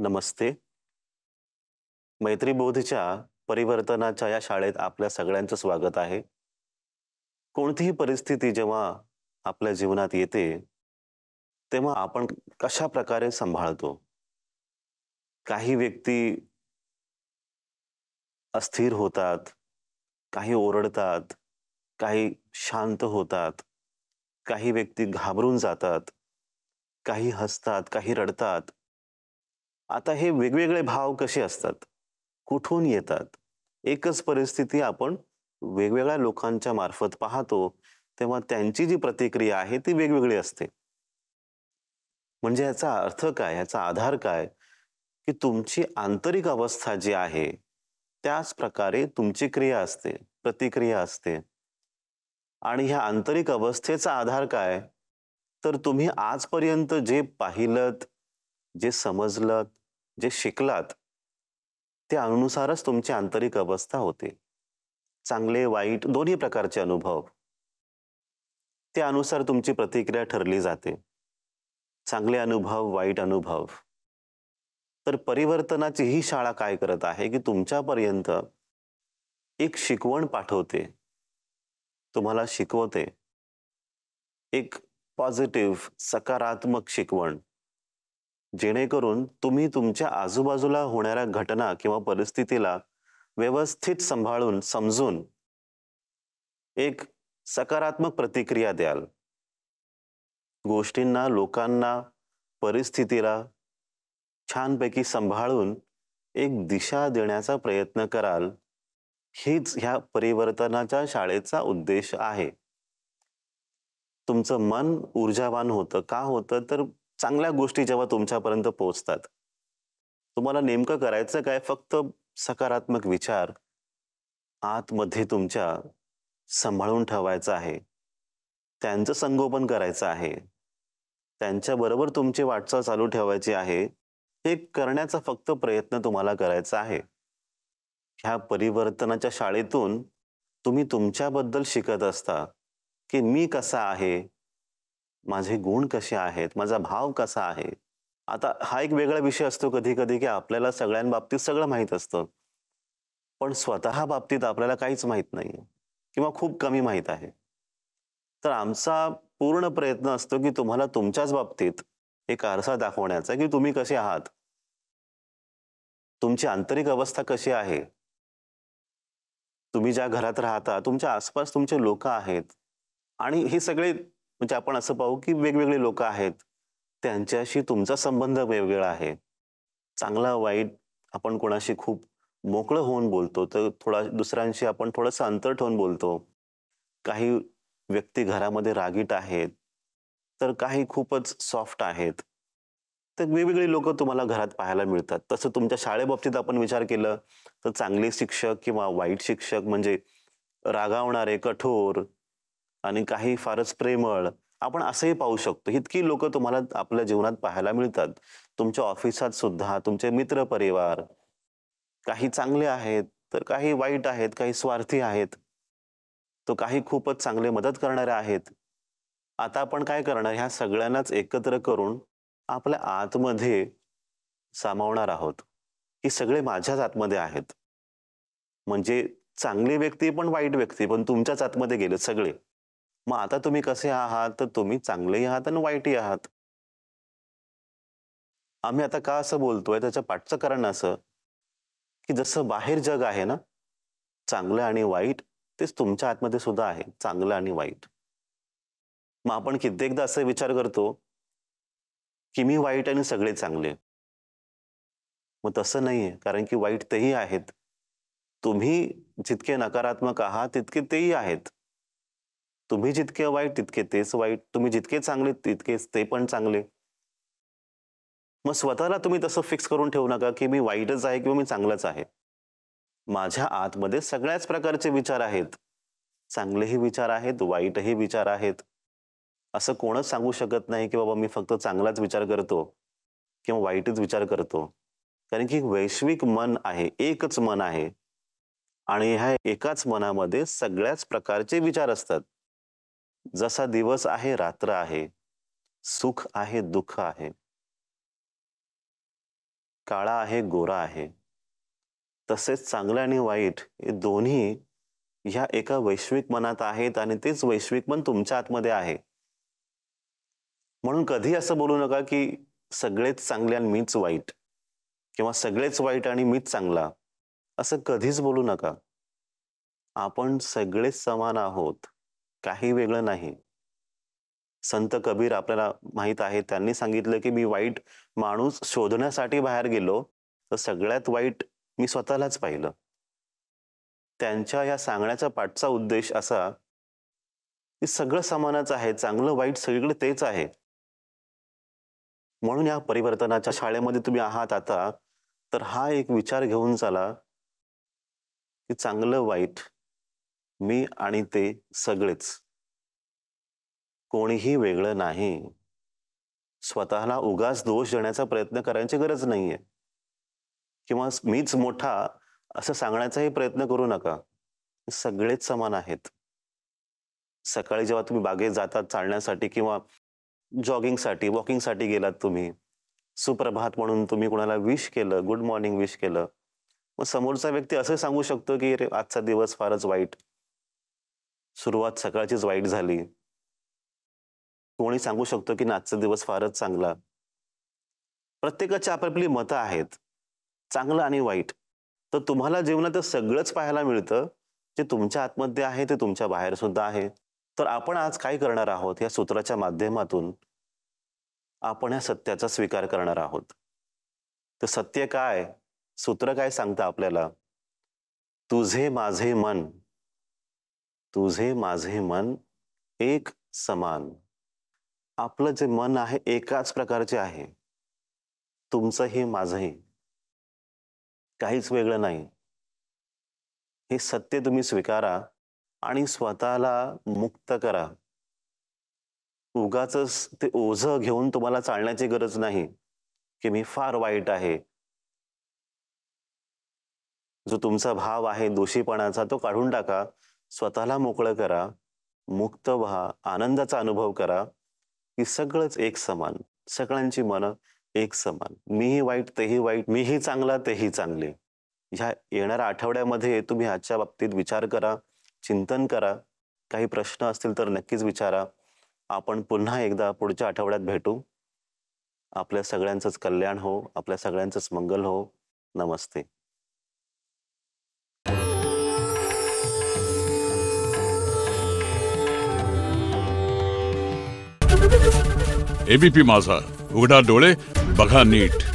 नमस्ते. मैत्रीबोधच्या परिवर्तनाच्या या शाळेत आपल्या सगळ्यांचं स्वागत आहे. कोणतीही परिस्थिती जेव्हा आपल्या जीवनात येते, तेव्हा आपण कशा प्रकारे सांभाळतो? काही व्यक्ती अस्थिर होतात, काही ओरडतात, काही शांत होतात, काही व्यक्ती घाबरून जातात, काही हसतात, काही रडतात. आता हे वेगवेगळे भाव कसे असतात? कुठून येतात? एकच परिस्थिती आपण वेगवेगळ्या लोकांच्या मार्फत पाहतो, तेव्हा त्यांची जी प्रतिक्रिया आहे ती वेगवेगळी असते. म्हणजे याचा अर्थ काय? याचा आधार काय? की तुमची आंतरिक अवस्था जी आहे, त्याच प्रकारे तुमची क्रिया असते, प्रतिक्रिया असते. आणि ह्या आंतरिक अवस्थेचा आधार काय? तर तुम्ही आजपर्यंत जे पाहिलत, जे समजलत, जे शिकलात, त्या अनुसारच तुमची आंतरिक अवस्था होते. चांगले, वाईट दोन्ही प्रकारचे अनुभव. त्यानुसार तुमची प्रतिक्रिया ठरली जाते. चांगले अनुभव, वाईट अनुभव. तर परिवर्तनाची ही शाळा काय करत आहे, की तुमच्यापर्यंत एक शिकवण पाठवते. तुम्हाला शिकवते. एक पॉझिटिव्ह, सकारात्मक शिकवण. जेणेकरून तुम्ही तुमच्या आजूबाजूला होणाऱ्या घटना किंवा परिस्थितीला व्यवस्थित सांभाळून, समजून एक सकारात्मक प्रतिक्रिया द्याल. गोष्टींना, लोकांना, परिस्थितीला छानपैकी सांभाळून एक दिशा देण्याचा प्रयत्न कराल. हीच ह्या परिवर्तनाच्या शाळेचा उद्देश आहे. तुमचं मन ऊर्जावान होतं. का होतं? तर चांगल्या गोष्टी जेव्हा तुमच्यापर्यंत पोहोचतात. तुम्हाला नेमकं करायचं काय? फक्त सकारात्मक विचार आतमध्ये तुमच्या सांभाळून ठेवायचं आहे. त्यांचं संगोपन करायचं आहे. त्यांच्याबरोबर तुमची वाटचाल चालू ठेवायची आहे. हे करण्याचा फक्त प्रयत्न तुम्हाला करायचा आहे. ह्या परिवर्तनाच्या शाळेतून तुम्ही तुमच्याबद्दल शिकत असता, की मी कसा आहे? माझे गुण कसे आहेत? माझा भाव कसा आहे? आता हा एक वेगळा विषय असतो कधी-कधी, की आपल्याला सगळ्यांबाबतीत सगळं माहीत असतं. पण स्वतः बाबतीत आपल्याला काहीच माहीत नाहीये किंवा खूप कमी माहीत आहे. तर आमचा पूर्ण प्रयत्न असतो, की तुम्हाला तुमच्याच बाबतीत एक आरसा दाखवण्याचा, की तुम्ही कसे आहात? तुमची आंतरिक अवस्था कशी आहे? तुम्ही ज्या घरात राहता, तुमच्या आसपास तुमचे लोकं आहेत आणि हे सगळे म्हणजे आपण असं पाहू, की वेगवेगळे लोकं आहेत. त्यांच्याशी तुमचा संबंध वेगवेगळा आहे. चांगला वाईट आपण कोणाशी खूप मोकळं होऊन बोलतो, तर थोडा दुसऱ्यांशी आपण थोडंसं अंतर ठेवून बोलतो. काही व्यक्ती घरामध्ये रागीट आहेत, तर काही खूपच सॉफ्ट आहेत. तर वेगवेगळी लोकं तुम्हाला घरात पाहायला मिळतात. तसं तुमच्या शाळेबाबतीत आपण विचार केलं, तर चांगले शिक्षक किंवा वाईट शिक्षक म्हणजे रागावणारे, कठोर आणि काही फारच प्रेमळ, आपण असंही पाहू शकतो. इतकी लोकं तुम्हाला आपल्या जीवनात पाहायला मिळतात. तुमच्या ऑफिसात सुद्धा तुमचे मित्रपरिवार, काही चांगले आहेत, तर काही वाईट आहेत, काही स्वार्थी आहेत. तो काही खूपच चांगले मदत करणारे आहेत. आता आपण काय करणार ह्या सगळ्यांनाच एकत्र करून आपल्या आतमध्ये सामावणार आहोत. ही सगळे माझ्याच आतमध्ये आहेत. म्हणजे चांगली व्यक्ती पण वाईट व्यक्ती पण तुमच्याच आतमध्ये गेले सगळे. मग आता तुम्ही कसे आहात? तर तुम्ही चांगलेही आहात आणि वाईटही आहात. आम्ही आता का असं बोलतोय त्याच्या पाठचं कारण असं, की जसं बाहेर जग आहे ना, चांगलं आणि वाईट, तेच तुमच्या आतमध्ये सुद्धा आहे, चांगलं आणि वाईट. मग आपण कित्येकदा असा विचार करतो, की मी वाईट आणि सगळे चांगले. मग तसं नाहीये, कारण की वाईट तेही आहेत. तुम्ही जितके नकारात्मक आहात, तितके तेही आहेत. तुम्ही जितके वाईट, तितके तेच वाईट. तुम्ही जितके चांगले, तितकेच ते पण चांगले. मग स्वतःला तुम्ही तसं फिक्स करून ठेवू नका, की मी वाईटच आहे किंवा मी चांगलाच आहे. माझ्या आतमध्ये सगळ्याच प्रकारचे विचार आहेत. चांगलेही विचार आहेत, वाईटही विचार आहेत. असं कोणच सांगू शकत नाही, की बाबा मी फक्त चांगलाच विचार करतो किंवा वाईटच विचार करतो. कारण की वैश्विक मन आहे, एकच मन आहे आणि ह्या एकाच मनामध्ये सगळ्याच प्रकारचे विचार असतात. जसा दिवस आहे, रात्र आहे. सुख आहे, दुःख आहे. काळा आहे, गोरा आहे. तसेच चांगलं आणि वाईट हे दोन्ही ह्या एका वैश्विक मनात आहेत आणि तेच वैश्विक मन तुमच्या आतमध्ये आहे. म्हणून कधी असं बोलू नका की सगळेच चांगले आणि मीच वाईट, किंवा सगळेच वाईट आणि मीच चांगला. असं कधीच बोलू नका. आपण सगळेच समान आहोत, काही वेगळं नाही. संत कबीर आपल्याला माहित आहे, त्यांनी सांगितलं की मी वाईट माणूस शोधण्यासाठी बाहेर गेलो, तर सगळ्यात वाईट मी स्वतःलाच पाहिलं. त्यांच्या या सांगण्याचा पाठचा उद्देश असा की सगळं समानच आहे, चांगलं वाईट सगळीकडे तेच आहे. म्हणून या परिवर्तनाच्या शाळेमध्ये तुम्ही आहात आता, तर हा एक विचार घेऊन चला की चांगलं वाईट मी आणि ते सगळेच, कोणीही वेगळं नाही. स्वतःला उगाच दोष देण्याचा प्रयत्न करायची गरज नाहीये, किंवा मीच मोठा असं सांगण्याचाही प्रयत्न करू नका. सगळेच समान आहेत. सकाळी जेव्हा तुम्ही बागेत जातात चालण्यासाठी किंवा जॉगिंगसाठी, वॉकिंगसाठी गेलात तुम्ही, सुप्रभात म्हणून तुम्ही कोणाला विश केलं, गुड मॉर्निंग विश केलं, मग समोरचा व्यक्ती असं सांगू शकतो की अरे आजचा दिवस फारच वाईट, सुरुवात सकाळचीच वाईट झाली. कोणी सांगू शकतो की आजचा दिवस फारच चांगला. प्रत्येकाची आपापली मतं आहेत, चांगलं आणि वाईट. तर तुम्हाला जीवनात सगळंच पाहायला मिळतं. जे तुमच्या आतमध्ये आहे ते तुमच्या बाहेर सुद्धा आहे. तर आपण आज काय करणार आहोत, या सूत्राच्या माध्यमातून आपण या सत्याचा स्वीकार करणार आहोत. तर सत्य काय, सूत्र काय सांगतं आपल्याला? तुझे माझे मन, तुझे माझे मन एक समान. आपलं जे मन आहे एकाच प्रकारचे आहे, तुमचंही माझंही, काहीच वेगळं नाही. हे सत्य तुम्ही स्वीकारा आणि स्वतःला मुक्त करा. उगाचच ते ओझं घेऊन तुम्हाला चालण्याची गरज नाही की मी फार वाईट आहे. जो तुमचा भाव आहे दोषीपणाचा तो काढून टाका. स्वतःला मोकळं करा, मुक्त व्हा, आनंदाचा अनुभव करा की सगळंच एक समान, सगळ्यांची मनं एक समान. मीही वाईट तेही वाईट, मीही चांगला तेही चांगले. ह्या येणाऱ्या आठवड्यामध्ये तुम्ही आजच्या बाबतीत विचार करा, चिंतन करा. काही प्रश्न असतील तर नक्कीच विचारा. आपण पुन्हा एकदा पुढच्या आठवड्यात भेटू. आपल्या सगळ्यांचंच कल्याण हो, आपल्या सगळ्यांचंच मंगल हो. नमस्ते. एबीपी माझा, उघडा डोळे बघा नीट.